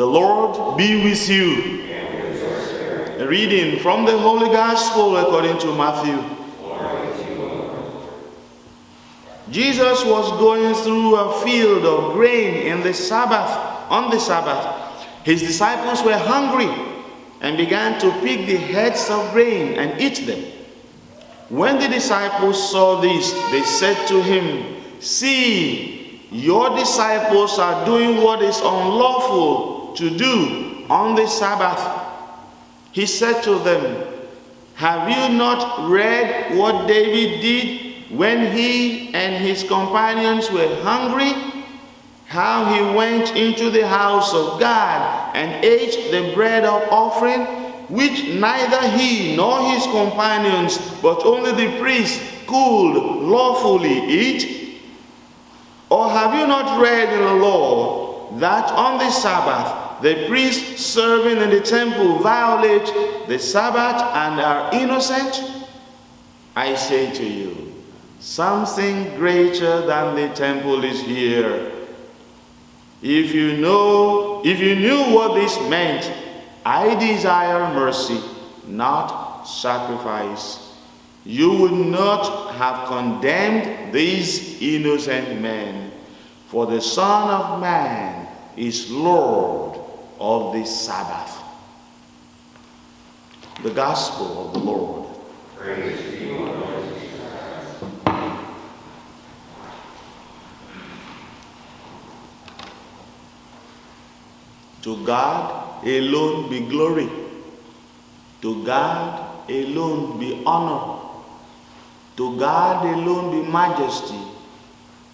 The Lord be with you. A reading from the Holy Gospel according to Matthew. Jesus was going through a field of grain on the Sabbath. His disciples were hungry and began to pick the heads of grain and eat them. When the disciples saw this, they said to him, "See, your disciples are doing what is unlawful to do on the Sabbath." He said to them, "Have you not read what David did when he and his companions were hungry? How he went into the house of God and ate the bread of offering, which neither he nor his companions, but only the priest could lawfully eat? Or have you not read in the law that on the Sabbath the priests serving in the temple violate the Sabbath and are innocent? I say to you, something greater than the temple is here. If you knew what this meant, I desire mercy, not sacrifice, you would not have condemned these innocent men. For the Son of Man is Lord of the Sabbath. The Gospel of the Lord. Praise to you, Lord. To God alone be glory. To God alone be honor. To God alone be majesty.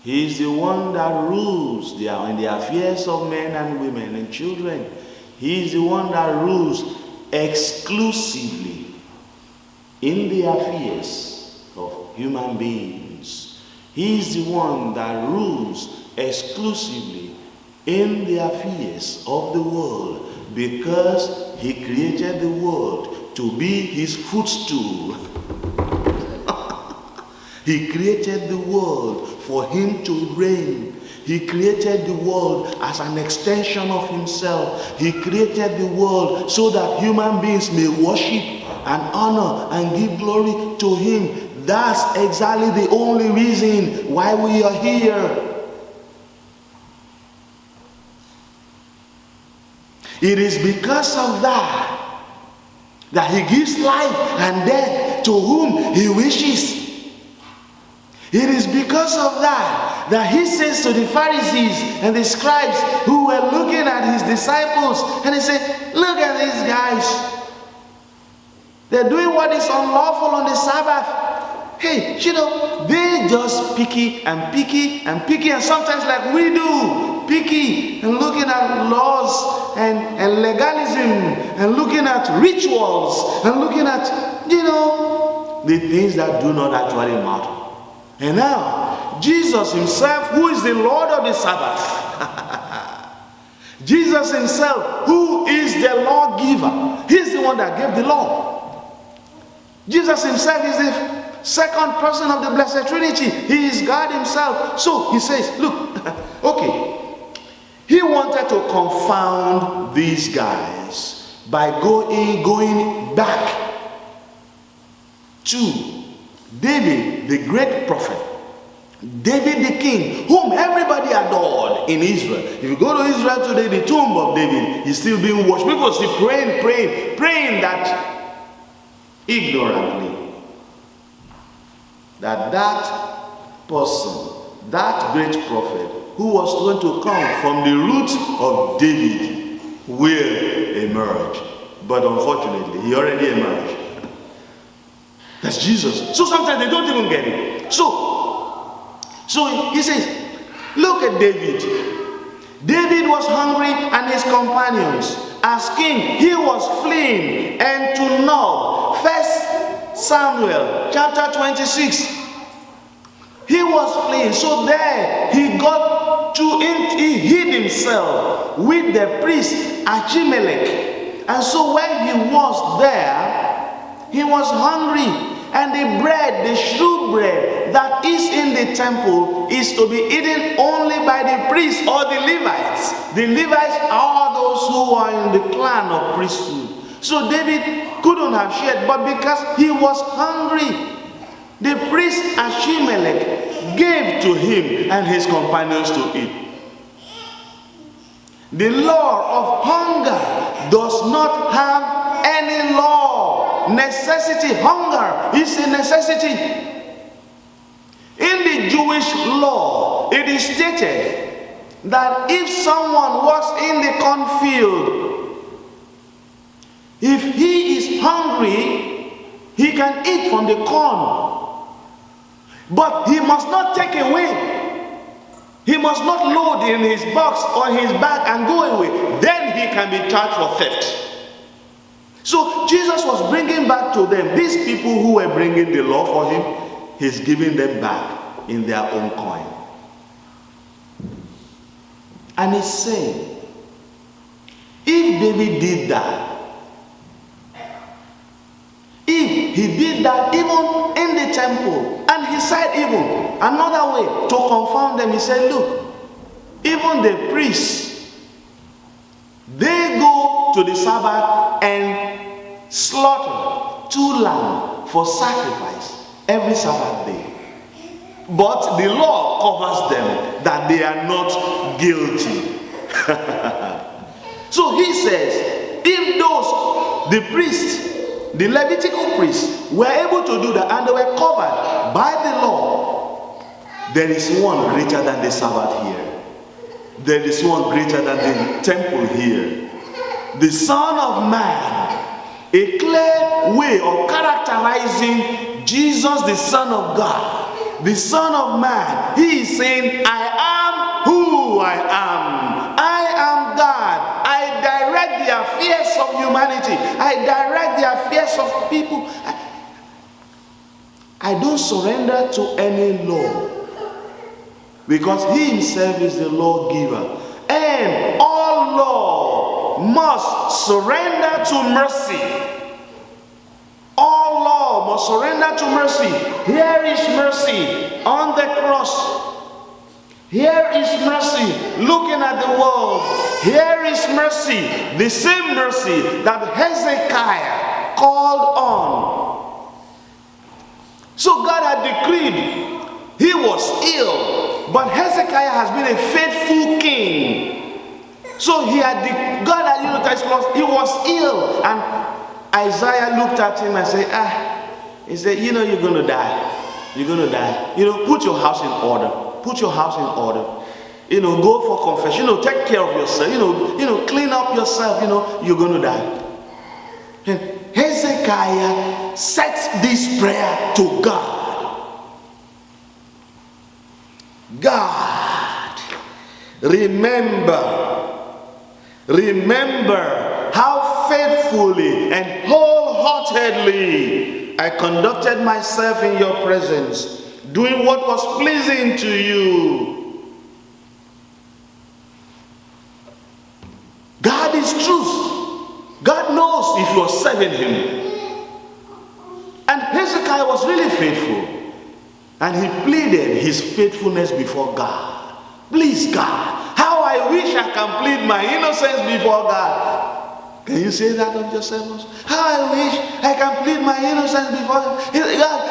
He is the one that rules in the affairs of men and women and children. He is the one that rules exclusively in the affairs of human beings. He is the one that rules exclusively in the affairs of the world, because he created the world to be his footstool. He created the world for him to reign. He created the world as an extension of himself. He created the world so that human beings may worship and honor and give glory to him. That's exactly the only reason why we are here. It is because of that he gives life and death to whom he wishes. It is because of that he says to the Pharisees and the scribes who were looking at his disciples, and he said, "Look at these guys. They're doing what is unlawful on the Sabbath. Hey, they just picky, and sometimes like we do, picky and looking at laws and legalism and looking at rituals and looking at, the things that do not actually matter." And now, Jesus himself, who is the Lord of the Sabbath, Jesus himself, who is the lawgiver, he's the one that gave the law. Jesus himself is the second person of the Blessed Trinity. He is God himself. So he says, look, okay, he wanted to confound these guys by going back to David, the great prophet, David the king, whom everybody adored in Israel. If you go to Israel today, the tomb of David is still being worshipped. People still praying that ignorantly, that person, that great prophet, who was going to come from the root of David, will emerge. But unfortunately, he already emerged. That's Jesus. So sometimes they don't even get it. So he says, look at David. David was hungry and his companions. As king, he was fleeing and to Nob. 1 Samuel chapter 26. He was fleeing. So there he hid himself with the priest Achimelech. And so when he was there, he was hungry, and the bread, the shrewd bread that is in the temple is to be eaten only by the priests or the Levites. The Levites are those who are in the clan of priesthood. So David couldn't have shared, but because he was hungry, the priest Ahimelech gave to him and his companions to eat. The law of hunger does not have any law. Necessity, hunger is a necessity. In the Jewish law, it is stated that if someone works in the cornfield, if he is hungry, he can eat from the corn. But he must not take away. He must not load in his box or his bag and go away. Then he can be charged for theft. So Jesus was bringing back to them, these people who were bringing the law for him, he's giving them back in their own coin. And he's saying, if David did that, if he did that even in the temple, and he said even another way to confound them, he said, look, even the priests, they go to the Sabbath and slaughter 2 lambs for sacrifice every Sabbath day. But the law covers them that they are not guilty. So he says, if the priests, the Levitical priests, were able to do that and they were covered by the law, there is one greater than the Sabbath here. There is one greater than the temple here. The Son of Man, a clear way of characterizing Jesus, the Son of God, the Son of Man. He is saying, I am who I am. I am God. I direct the affairs of humanity. I direct the affairs of people. I don't surrender to any law, because he himself is the lawgiver. And all law must surrender to mercy. All law must surrender to mercy. Here is mercy on the cross. Here is mercy looking at the world. Here is mercy, the same mercy that Hezekiah called on. So God had decreed he was ill, but Hezekiah has been a faithful king. So he was ill, and Isaiah looked at him and said, he said, you're going to die. You're going to die. Put your house in order. Put your house in order. Go for confession. Take care of yourself. Clean up yourself. You're going to die. And Hezekiah sets this prayer to God. God, remember how faithfully and wholeheartedly I conducted myself in your presence, doing what was pleasing to you. God is truth. God knows if you are serving him. And Hezekiah was really faithful. And he pleaded his faithfulness before God. Please, God, how I wish I can plead my innocence before God. Can you say that of yourself? How I wish I can plead my innocence before God.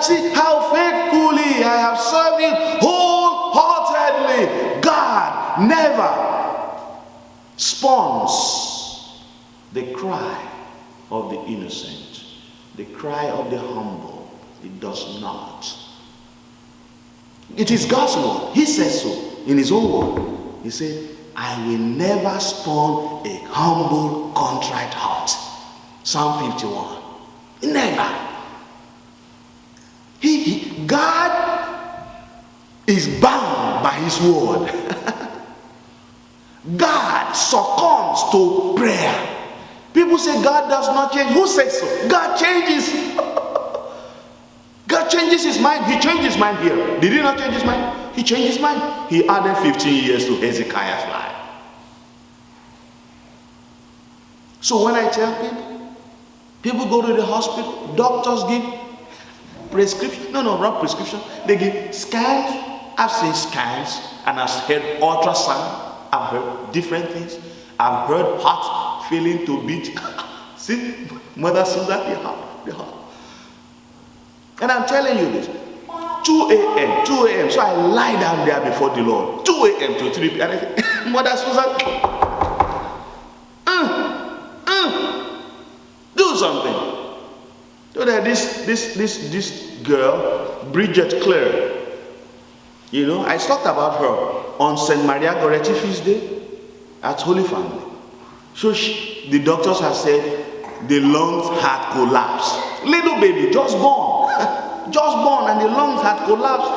See how faithfully I have served him wholeheartedly. God never spurns the cry of the innocent, the cry of the humble. It does not. It is God's word. He says so in his own word. He said, I will never spurn a humble, contrite heart. Psalm 51. Never. God is bound by his word. God succumbs to prayer. People say God does not change. Who says so? God changes. God changes his mind. He changed his mind here. Did he not change his mind? He changed his mind. He added 15 years to Hezekiah's life. So when I tell people go to the hospital, doctors give prescription. No, not prescription. They give scans. I've seen scans and I've heard ultrasound. I've heard different things. I've heard heart failing to beat. See, Mother Susan, the heart. And I'm telling you this. 2 a.m. So I lie down there before the Lord. 2 a.m. to 3 p.m. Mother Susan, do something. So that this girl, Bridget Clare, you know, I talked about her on St. Maria Goretti Feast Day at Holy Family. So the doctors have said the lungs had collapsed. Little baby, just born. Just born and the lungs had collapsed.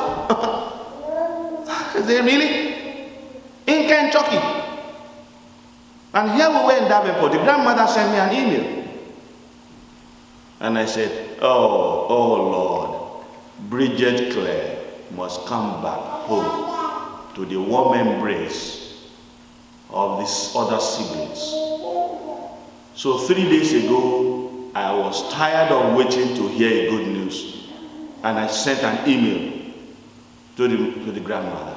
Is it really? In Kentucky. And here we were in Davenport. The grandmother sent me an email. And I said, oh Lord, Bridget Clare must come back home to the warm embrace of these other siblings. So 3 days ago, I was tired of waiting to hear good news. And I sent an email to the grandmother.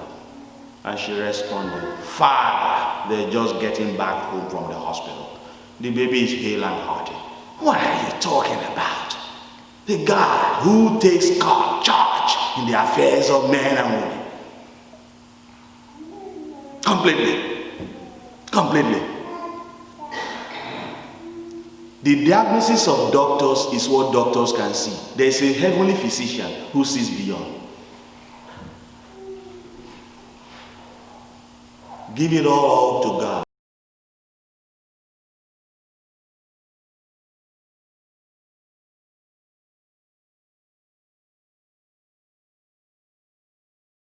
And she responded, Father, they're just getting back home from the hospital. The baby is hale and hearty. What are you talking about? The God who takes charge in the affairs of men and women. Completely. The diagnosis of doctors is what doctors can see. There is a heavenly physician who sees beyond. Give it all to God.